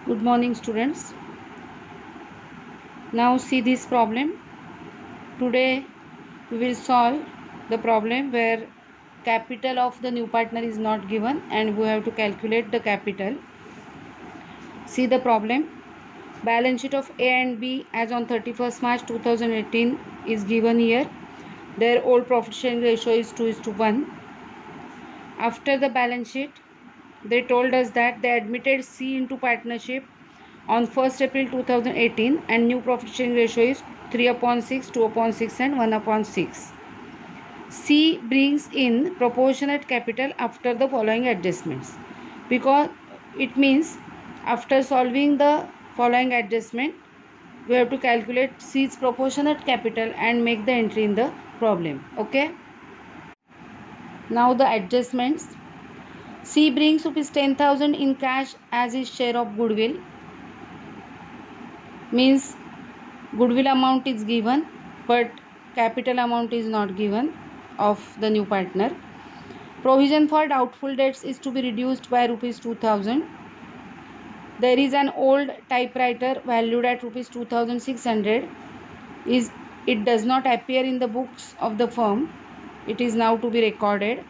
Good morning, students. Now see this problem. Today we will solve the problem where capital of the new partner is not given and we have to calculate the capital. See the problem. Balance sheet of A and B as on 31st March 2018 is given here. Their old profit sharing ratio is 2:1. After the balance sheet, they told us that they admitted C into partnership on 1st April 2018 and new profit sharing ratio is 3/6, 2/6 and 1/6. C brings in proportionate capital after the following adjustments, because it means after solving the following adjustment we have to calculate C's proportionate capital and make the entry in the problem. Okay, now the adjustments. C brings rupees 10,000 in cash as his share of goodwill, means goodwill amount is given but capital amount is not given of the new partner. Provision for doubtful debts is to be reduced by rupees 2,000. There is an old typewriter valued at rupees 2,600. It does not appear in the books of the firm. It is now to be recorded.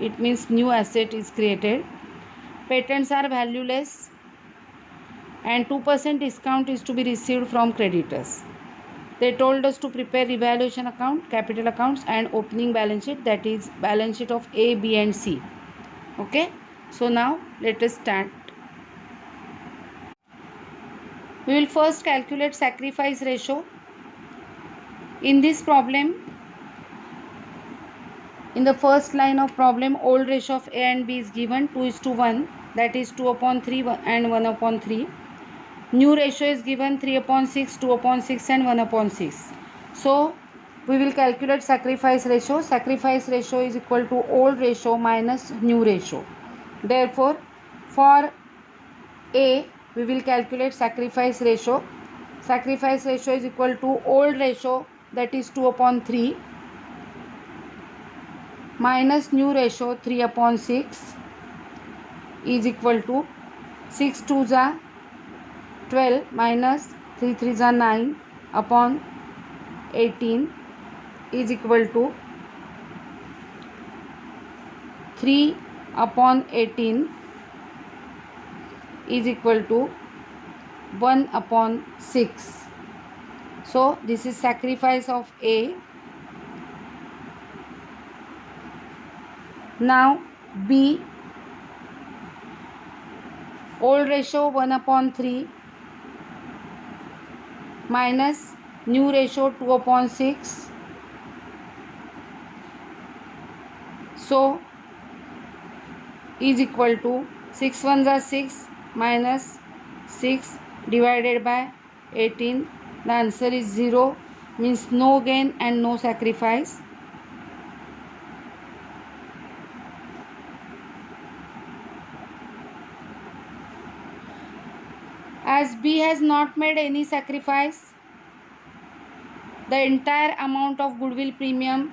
It means new asset is created. Patents are valueless and 2% discount is to be received from creditors. They told us to prepare revaluation account, capital accounts and opening balance sheet, that is balance sheet of A, B and C. Okay, so now let us start. We will first calculate sacrifice ratio. In this problem, in the first line of problem, old ratio of A and B is given 2:1, that is 2/3 and 1/3. New ratio is given 3/6, 2/6 and 1/6. So we will calculate sacrifice ratio. Sacrifice ratio is equal to old ratio minus new ratio. Therefore, for A we will calculate sacrifice ratio. Sacrifice ratio is equal to old ratio, that is 2/3 minus new ratio 3/6 is equal to 6 2s are 12 minus 3 3s are 9 upon 18 is equal to 3/18 is equal to 1/6. So this is sacrifice of A. Now B, old ratio 1/3 minus new ratio 2/6. So is equal to 6 1s are 6 minus 6 divided by 18. The answer is 0, means no gain and no sacrifice. As B has not made any sacrifice, the entire amount of goodwill premium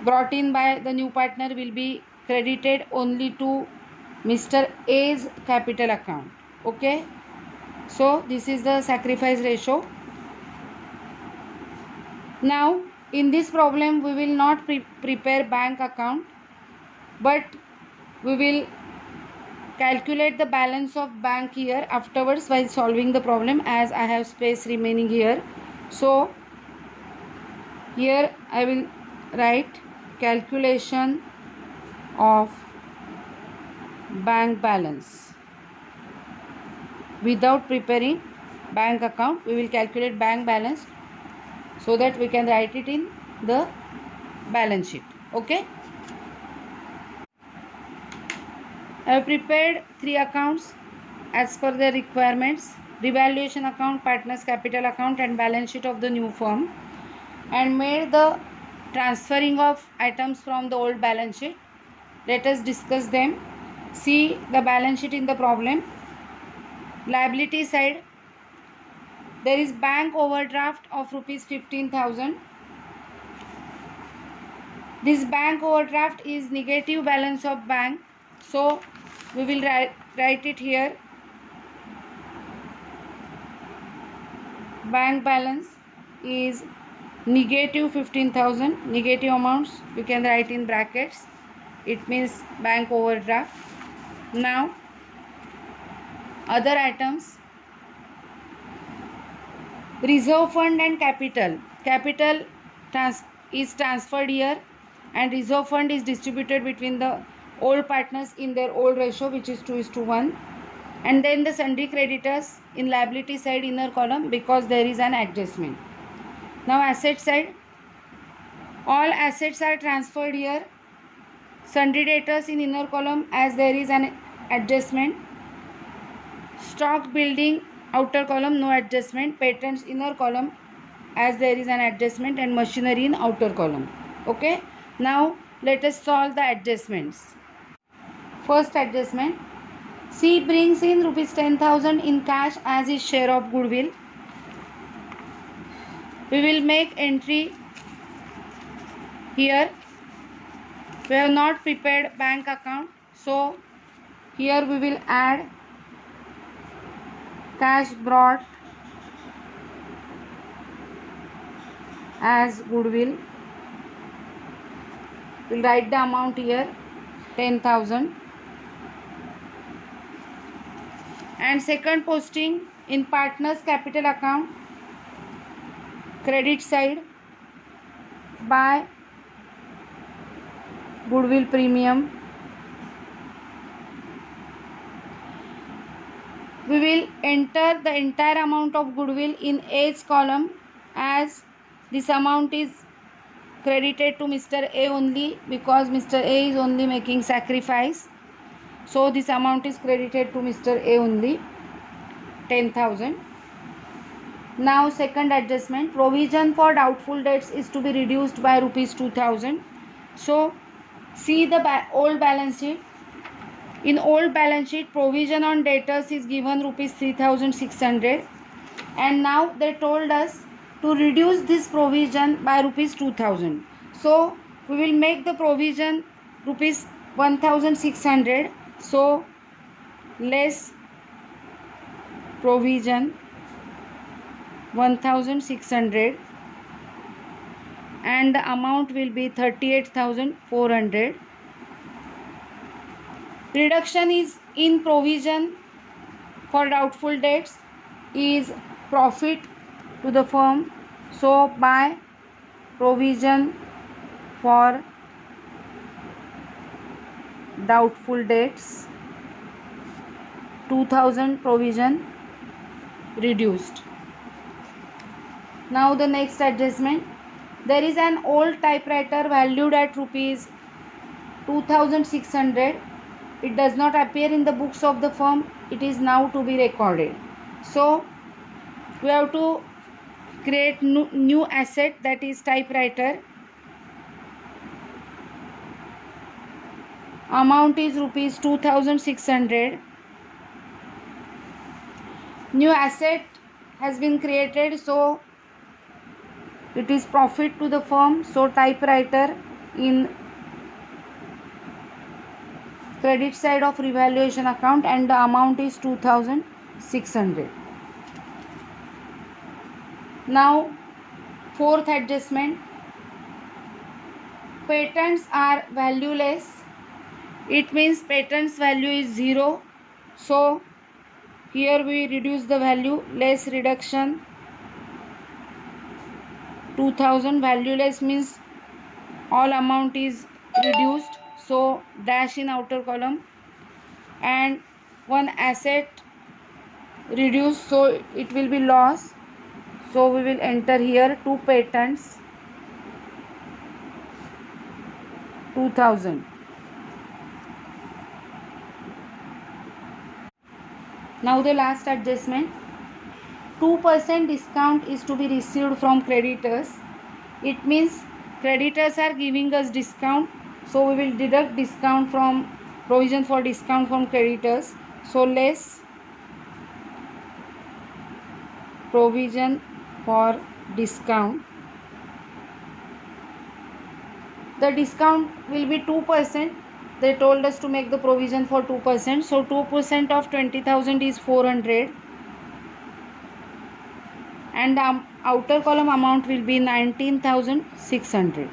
brought in by the new partner will be credited only to Mr. A's capital account. Okay, so this is the sacrifice ratio. Now in this problem we will not prepare bank account, but we will calculate the balance of bank here afterwards while solving the problem, as I have space remaining here. So here I will write calculation of bank balance. Without preparing bank account, we will calculate bank balance so that we can write it in the balance sheet. Okay, I have prepared 3 accounts as per the requirements: revaluation account, partners capital account and balance sheet of the new firm, and made the transferring of items from the old balance sheet. Let us discuss them. See the balance sheet in the problem. Liability side, there is bank overdraft of rupees 15,000. This bank overdraft is negative balance of bank, so we will write it here. Bank balance is negative 15,000. Negative amounts you can write in brackets. It means bank overdraft. Now other items, reserve fund and capital. Capital is transferred here and reserve fund is distributed between the old partners in their old ratio, which is 2:1. And then the sundry creditors in liability side inner column, because there is an adjustment. Now asset side, all assets are transferred here. Sundry debtors in inner column as there is an adjustment. Stock building outer column, no adjustment. Patents inner column as there is an adjustment, and machinery in outer column. Okay, now let us solve the adjustments. First adjustment, C brings in rupees 10,000 in cash as his share of goodwill. We will make entry here. We have not prepared bank account, so here we will add cash brought as goodwill. We will write the amount here, 10,000. And second posting in partners capital account, credit side, by goodwill premium. We will enter the entire amount of goodwill in A's column, as this amount is credited to Mr. A only, because Mr. A is only making sacrifice. So this amount is credited to Mr. A only, 10,000. Now second adjustment, provision for doubtful debts is to be reduced by rupees 2,000. So see the old balance sheet. In old balance sheet, provision on debtors is given rupees 3,600, and now they told us to reduce this provision by rupees 2,000. So we will make the provision rupees 1,600. So less provision 1,600, and the amount will be 38,400. Reduction is in provision for doubtful debts is profit to the firm. So by provision for doubtful debts, 2,000 provision reduced. Now the next adjustment, there is an old typewriter valued at rupees 2,600. It does not appear in the books of the firm. It is now to be recorded. So we have to create new asset, that is typewriter. Amount is rupees 2,600. New asset has been created, so it is profit to the firm. So typewriter in credit side of revaluation account, and the amount is 2,600. Now fourth adjustment, patents are valueless. It means patents value is 0. So here we reduce the value, less reduction 2,000. Valueless means all amount is reduced, so dash in outer column. And one asset reduced, so it will be loss. So we will enter here 2 patents, 2,000. Now the last adjustment, 2% discount is to be received from creditors. It means creditors are giving us discount, so we will deduct discount from provision for discount from creditors. So less provision for discount. The discount will be 2%. they told us to make the provision for 2%. So 2% of 20,000 is 400, and the outer column amount will be 19,600.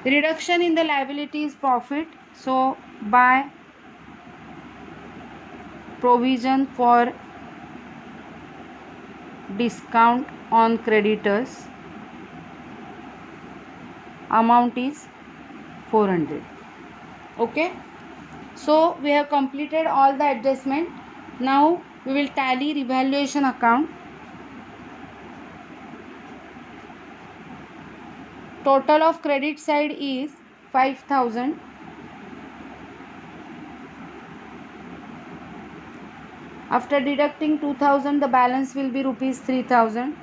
Reduction in the liability is profit. So by provision for discount on creditors, amount is 400. Okay, so we have completed all the adjustment. Now we will tally revaluation account. Total of credit side is 5,000. After deducting 2,000, the balance will be rupees 3,000,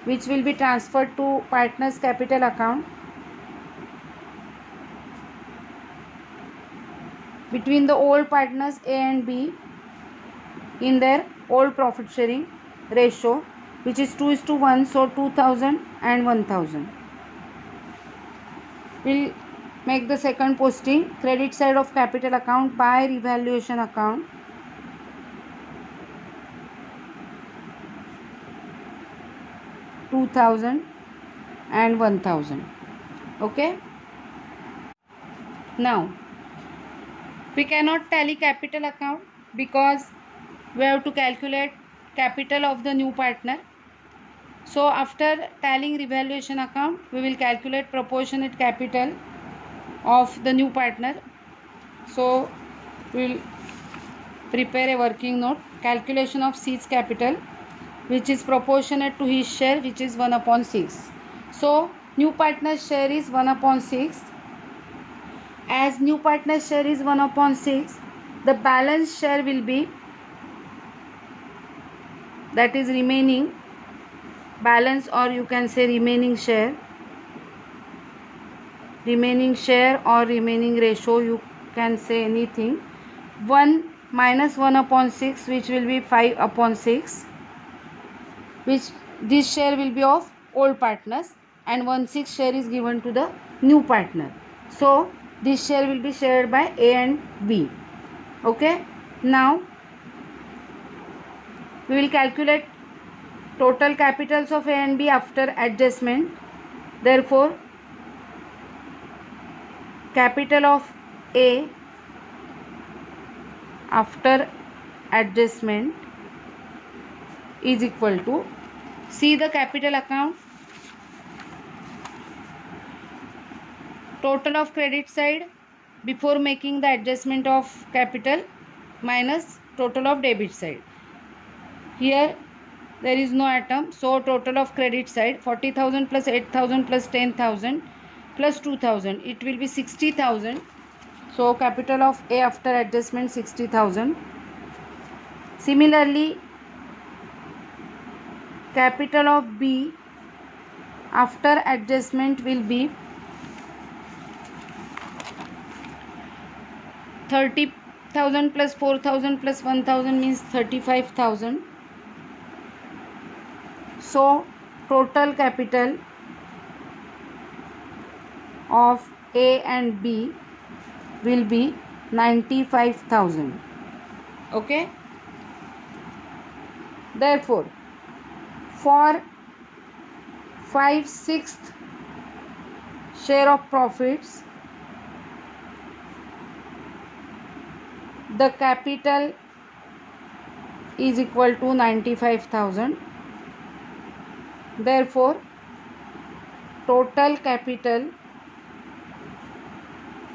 which will be transferred to partners capital account. Between the old partners A and B in their old profit sharing ratio, which is 2:1, so 2,000 and 1,000. We'll make the second posting. Credit side of capital account by revaluation account. $2,000 and 1,000. Okay. Now we cannot tally capital account because we have to calculate capital of the new partner. So after tallying revaluation account, we will calculate proportionate capital of the new partner. So we will prepare a working note. Calculation of C's capital, which is proportionate to his share, which is 1/6. So new partner's share is 1/6. As new partner's share is 1/6, the balance share will be, that is remaining balance, or you can say remaining share or remaining ratio, you can say anything. 1 minus 1/6, which will be 5/6, which this share will be of old partners, and 1/6 share is given to the new partner. So this share will be shared by A and B. Okay. Now we will calculate total capitals of A and B after adjustment. Therefore, capital of A after adjustment is equal to, see the capital account, total of credit side before making the adjustment of capital minus total of debit side. Here there is no atom, so total of credit side 40,000 plus 8,000 plus 10,000 plus 2,000, it will be 60,000. So capital of A after adjustment 60,000. Similarly, capital of B after adjustment will be 30,000 plus 4,000 plus 1,000 means 35,000. So total capital of A and B will be 95,000. Okay. Therefore, for 5/6 share of profits, the capital is equal to 95,000. Therefore, total capital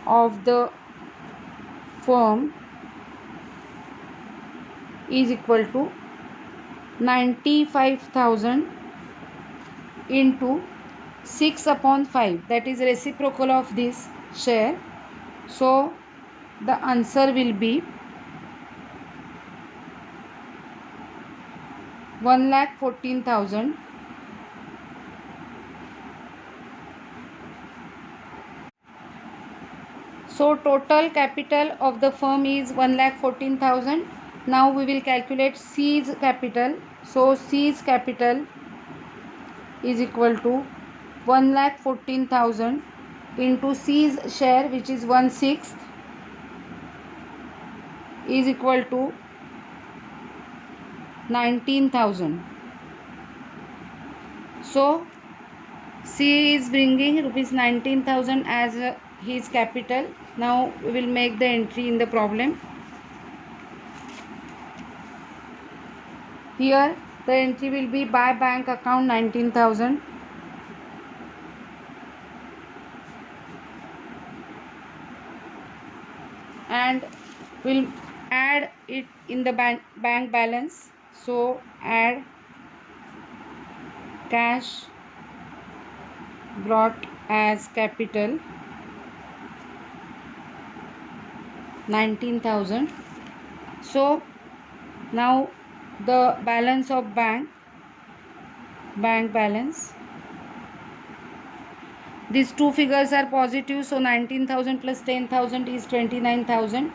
of the firm is equal to 95,000 into 6/5, that is reciprocal of this share. So the answer will be 1,14,000. So total capital of the firm is 1,14,000. Now we will calculate C's capital. So C's capital is equal to 1,14,000 into C's share, which is 1/6, is equal to 19,000. So C is bringing rupees 19,000 as his capital. Now we will make the entry in the problem. Here the entry will be by bank account 19,000. And we'll add it in the bank balance. So add cash brought as capital 19,000. So now the balance of bank balance, these two figures are positive, so 19,000 plus 10,000 is 29,000,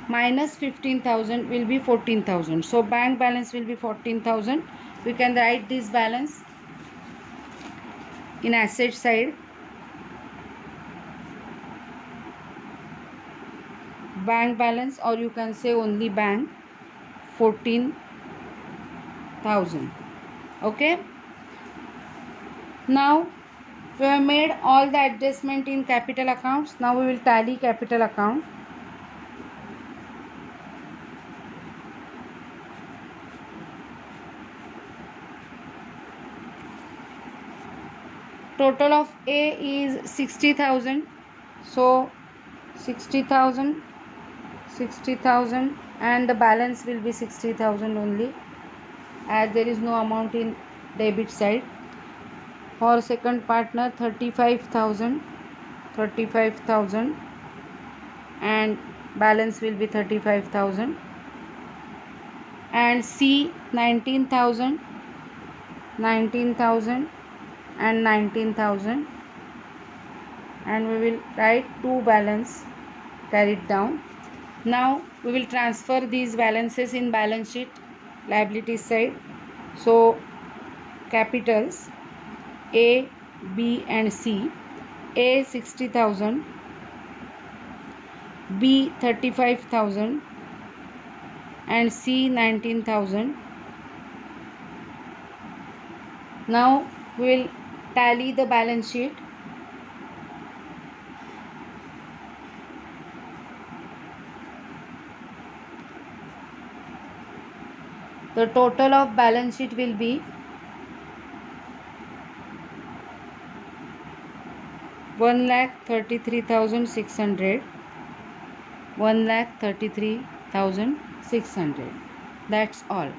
minus 15,000 will be 14,000. So bank balance will be 14,000. We can write this balance in asset side. Bank balance, or you can say only bank, 14,000. Okay. Now we have made all the adjustment in capital accounts. Now we will tally capital account. Total of A is 60,000. So 60,000, 60,000, and the balance will be 60,000 only, as there is no amount in debit side. For second partner 35,000, 35,000, and balance will be 35,000. And C 19,000, 19,000 and 19,000, and we will write two balance carried down. Now we will transfer these balances in balance sheet liability side. So capitals A, B and C. A 60,000, B 35,000 and C 19,000. Now we will tally the balance sheet. The total of balance sheet will be 1,33,600, 1,33,600. That's all.